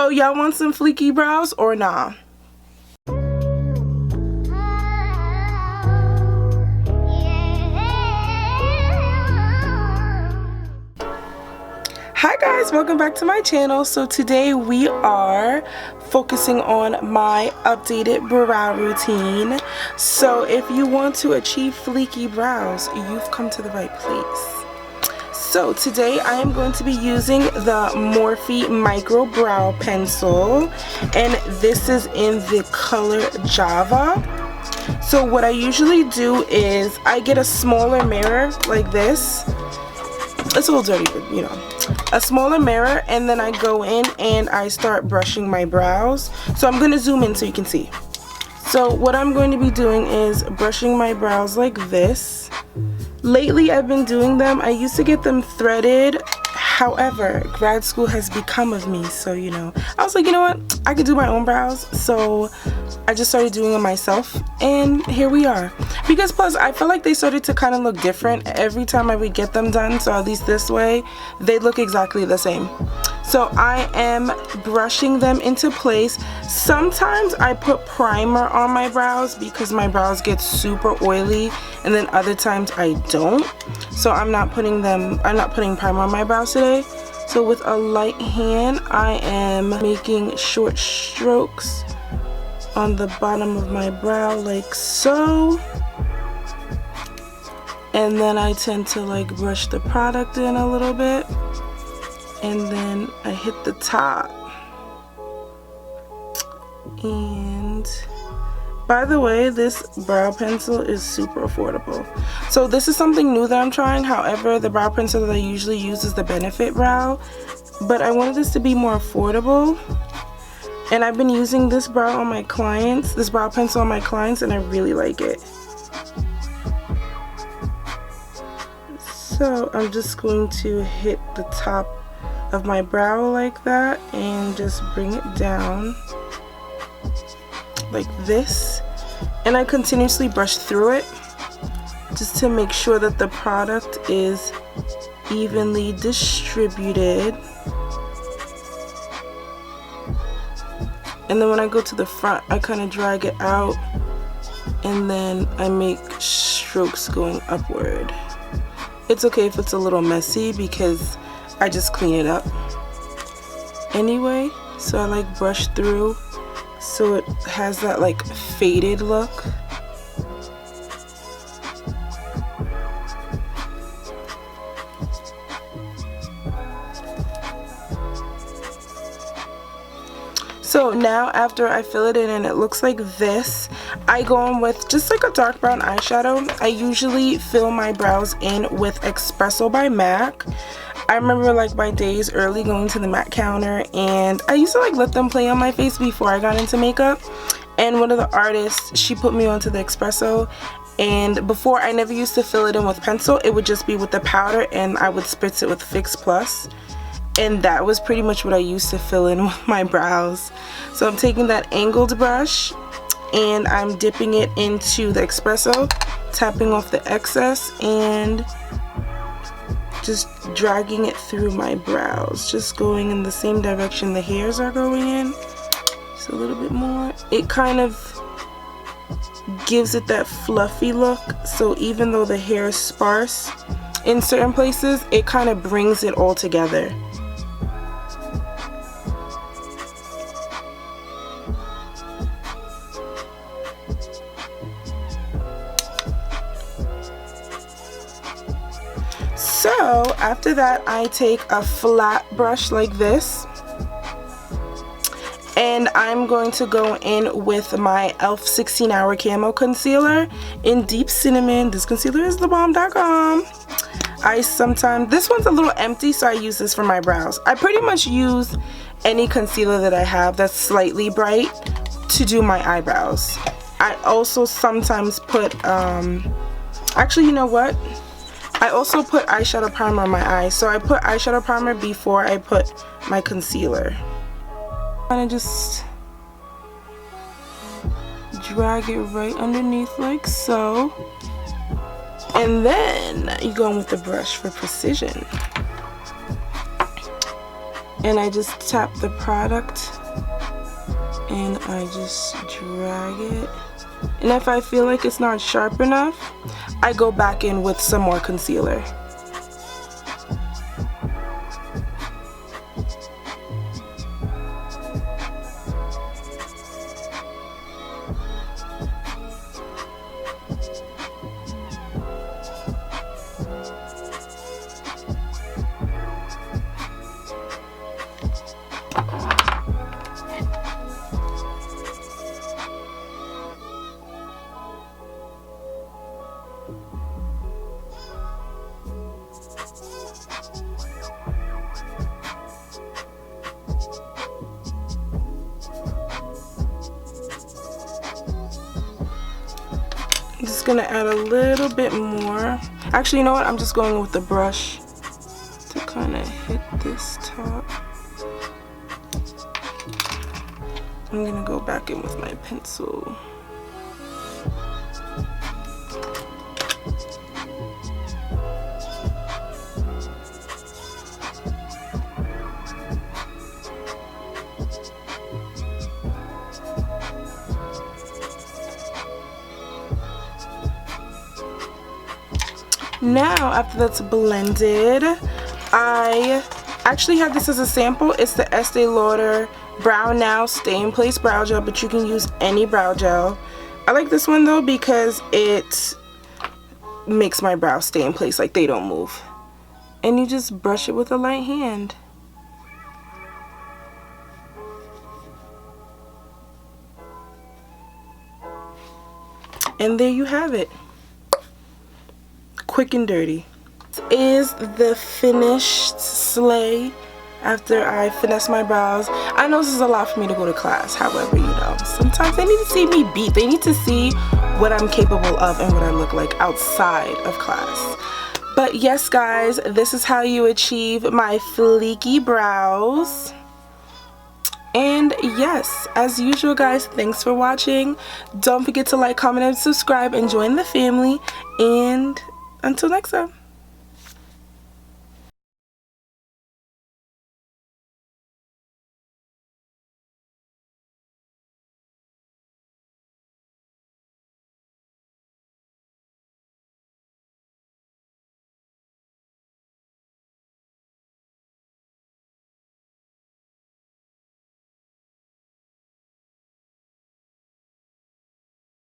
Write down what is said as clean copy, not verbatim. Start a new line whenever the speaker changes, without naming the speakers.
So y'all want some fleeky brows or nah? Hi guys, welcome back to my channel. So today we are focusing on my updated brow routine. So if you want to achieve fleeky brows, you've come to the right place. So today I am going to be using the Morphe Micro Brow Pencil, and this is in the color Java. So what I usually do is I get a smaller mirror like this. It's a little dirty, but you know, a smaller mirror, and then I go in and I start brushing my brows. So I'm going to zoom in so you can see. So what I'm going to be doing is brushing my brows like this. Lately I've been doing them. I used to get them threaded. However, grad school has become of me, so you know, I was like, you know what, I could do my own brows. So I just started doing them myself, and here we are. Because plus I feel like they started to kind of look different every time I would get them done. So at least this way they look exactly the same. So I am brushing them into place. Sometimes I put primer on my brows because my brows get super oily, and then other times I don't. So I'm not putting primer on my brows today. So with a light hand I am making short strokes on the bottom of my brow like so. And then I tend to like brush the product in a little bit. And then I hit the top. And by the way, this brow pencil is super affordable. So this is something new that I'm trying. However, the brow pencil that I usually use is the Benefit Brow, but I wanted this to be more affordable. And I've been using this brow on my clients, this brow pencil on my clients, and I really like it. So I'm just going to hit the top of my brow like that and just bring it down like this, and I continuously brush through it just to make sure that the product is evenly distributed. And then when I go to the front, I kind of drag it out, and then I make strokes going upward. It's okay if it's a little messy because I just clean it up anyway. So I like brush through so it has that like faded look. So now after I fill it in and it looks like this, I go in with just like a dark brown eyeshadow. I usually fill my brows in with Espresso by MAC. I remember like my days early going to the MAC counter, and I used to like let them play on my face before I got into makeup. And one of the artists, she put me onto the Espresso, and before I never used to fill it in with pencil. It would just be with the powder, and I would spritz it with Fix Plus. And that was pretty much what I used to fill in with my brows. So I'm taking that angled brush and I'm dipping it into the Espresso, tapping off the excess and just dragging it through my brows, just going in the same direction the hairs are going in. Just a little bit more. It kind of gives it that fluffy look, so even though the hair is sparse in certain places, it kind of brings it all together. So after that, I take a flat brush like this, and I'm going to go in with my e.l.f. 16-Hour Camo Concealer in Deep Cinnamon. This concealer is thebomb.com. This one's a little empty, so I use this for my brows. I pretty much use any concealer that I have that's slightly bright to do my eyebrows. I also sometimes put, actually, you know what? I also put eyeshadow primer on my eyes, so I put eyeshadow primer before I put my concealer. Kind of just drag it right underneath like so, and then you go in with the brush for precision. and I just tap the product and I just drag it. And if I feel like it's not sharp enough, I go back in with some more concealer. I'm just gonna add a little bit more. Actually, you know what? I'm just going with the brush to kind of hit this top. I'm gonna go back in with my pencil. Now, after that's blended, I actually have this as a sample. It's the Estee Lauder Brow Now Stay in Place Brow Gel, but you can use any brow gel. I like this one though because it makes my brows stay in place, like they don't move. And you just brush it with a light hand. And there you have it. Quick and dirty. This is the finished slay after I finesse my brows. I know this is a lot for me to go to class. However, you know, sometimes they need to see me beat. They need to see what I'm capable of and what I look like outside of class. But yes, guys, this is how you achieve my fleeky brows. And yes, as usual, guys, thanks for watching. Don't forget to like, comment, and subscribe and join the family. And until next time.